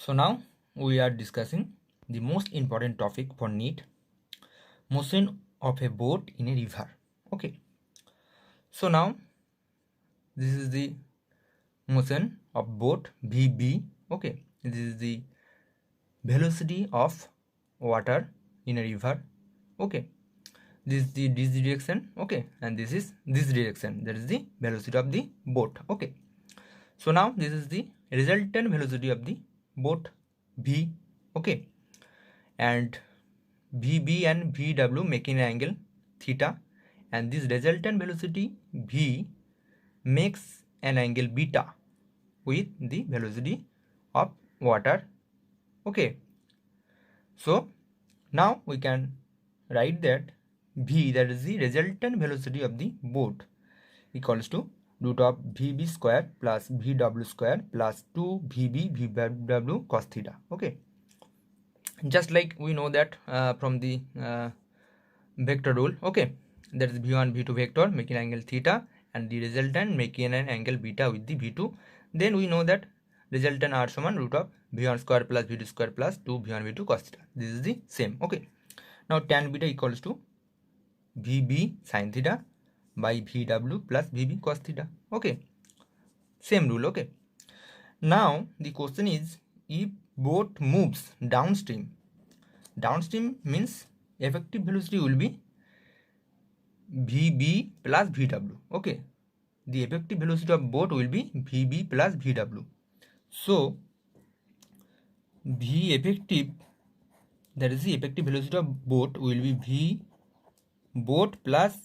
So now we are discussing the most important topic for NEET, motion of a boat in a river. Okay. So now this is the motion of boat VB. Okay. This is the velocity of water in a river. Okay. This is this direction. Okay. And this is this direction. That is the velocity of the boat. Okay. So now this is the resultant velocity of the boat V. Okay. And VB and VW making an angle theta, and this resultant velocity V makes an angle beta with the velocity of water. Okay, so now we can write that V, that is the resultant velocity of the boat, equals to root of VB square plus VW square plus 2 VB VW cos theta. Okay, just like we know that from the vector rule. Okay, that is v1 v2 vector making angle theta and the resultant making an angle beta with the v2. Then we know that resultant r suman root of v1 square plus v2 square plus 2 v1 v2 cos theta. This is the same. Okay, now tan beta equals to vb sin theta by vw plus vb cos theta. Okay, same rule. Okay, now the question is, if boat moves downstream means effective velocity will be vb plus vw. Okay, the effective velocity of boat will be vb plus vw. So v effective, that is the effective velocity of boat, will be v boat plus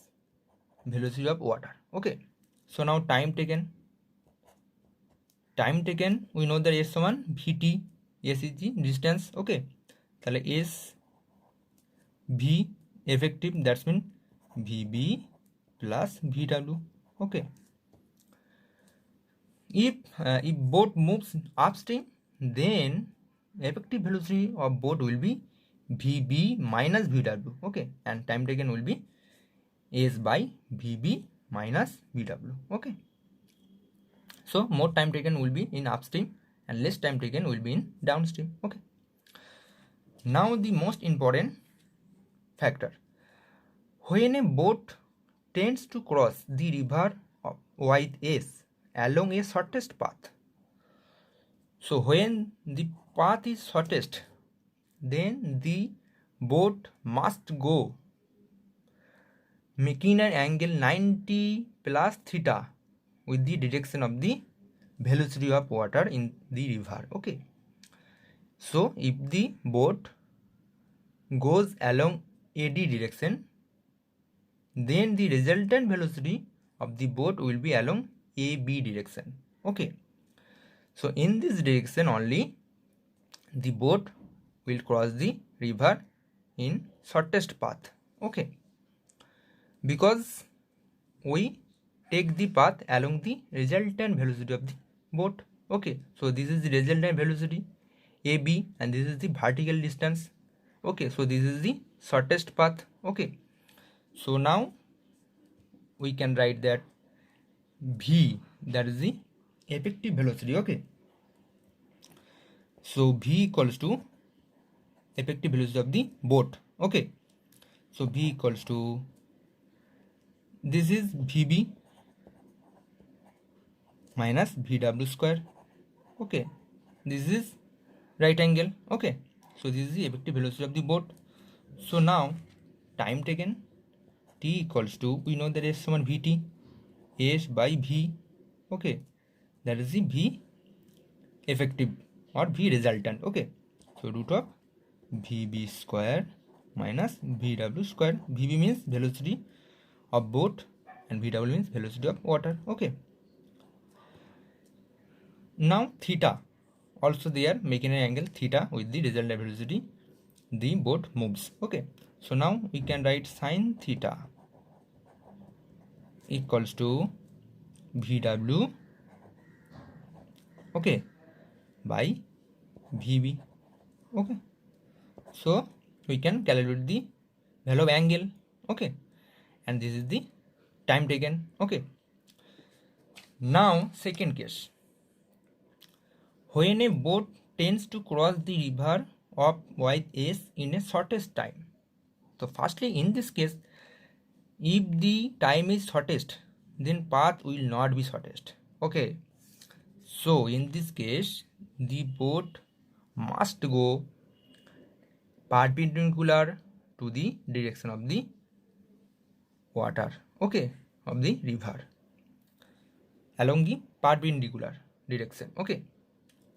velocity of water. Okay, so now time taken, we know that s समान vt, s is the distance. Okay, তাহলে s v effective, that's mean vb plus vw. Okay, if boat moves upstream, then effective velocity of boat will be vb minus vw. Okay, and time taken will be s by vb minus vw. Okay, so more time taken will be in upstream and less time taken will be in downstream. Okay, now the most important factor, when a boat tends to cross the river with s along a shortest path, so when the path is shortest, then the boat must go making an angle 90 plus theta with the direction of the velocity of water in the river. Okay, so if the boat goes along AD direction, then the resultant velocity of the boat will be along AB direction. Okay, so in this direction only the boat will cross the river in shortest path. Okay, because we take the path along the resultant velocity of the boat. Okay, so this is the resultant velocity AB and this is the vertical distance. Okay, so this is the shortest path. Okay, so now we can write that v, that is the effective velocity. Okay, so v equals to effective velocity of the boat. Okay, so v equals to, this is vb minus vw square. Okay, this is right angle. Okay, so this is the effective velocity of the boat. So now time taken, t equals to, we know that s समान vt, s by v. Okay, that is the v effective or v resultant. Okay, so root of vb square minus vw square. Vb means velocity of boat and vw means velocity of water. Okay, now theta also they are making an angle theta with the resultant velocity the boat moves. Okay, so now we can write sin theta equals to vw, okay, by vb. Okay, so we can calculate the value of angle. Okay, and this is the time taken. Okay, now second case, when a boat tends to cross the river of width s in a shortest time. So firstly, in this case, if the time is shortest, then path will not be shortest. Okay, so in this case, the boat must go perpendicular to the direction of the water, okay, of the river, along the perpendicular direction. Okay,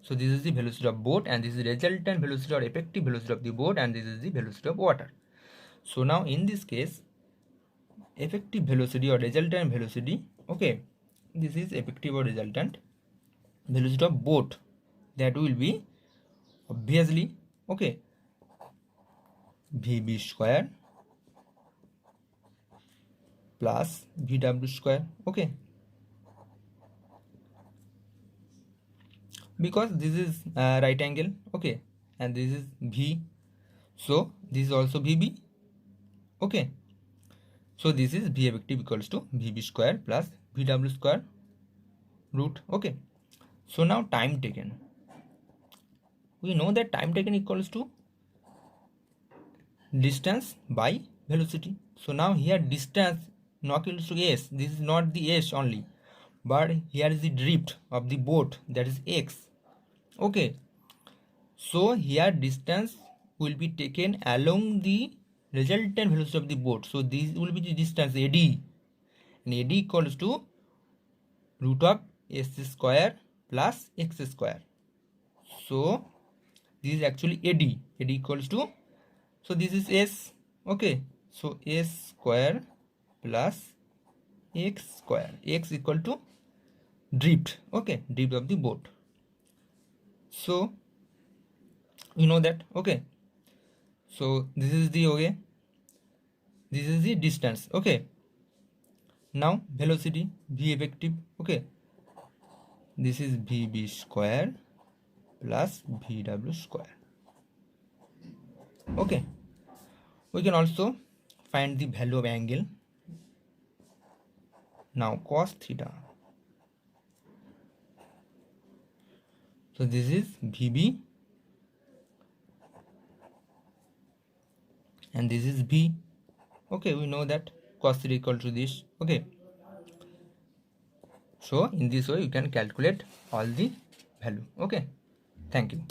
so this is the velocity of boat, and this is resultant velocity or effective velocity of the boat, and this is the velocity of water. So now in this case, effective velocity or resultant velocity, okay, this is effective or resultant velocity of boat, that will be obviously, okay, vb square plus vw square, okay, because this is right angle, okay, and this is v, so this is also vb, okay, so this is v effective equals to vb square plus vw square root, okay. So now time taken, we know that time taken equals to distance by velocity. So now here distance not equals to s, this is not the s only, but here is the drift of the boat, that is x, okay. So here distance will be taken along the resultant velocity of the boat, so this will be the distance ad, and ad equals to root of s square plus x square. So this is actually ad equals to, so this is s, okay, so s square plus x square, x equal to drift, okay, drift of the boat. So you know that, okay, so this is the, okay, this is the distance, okay. Now velocity v effective, okay, this is vb square plus vw square, okay. We can also find the value of angle. Now cos theta, so this is vb and this is v, okay, we know that cos theta equal to this, okay. So in this way you can calculate all the value, okay. Thank you.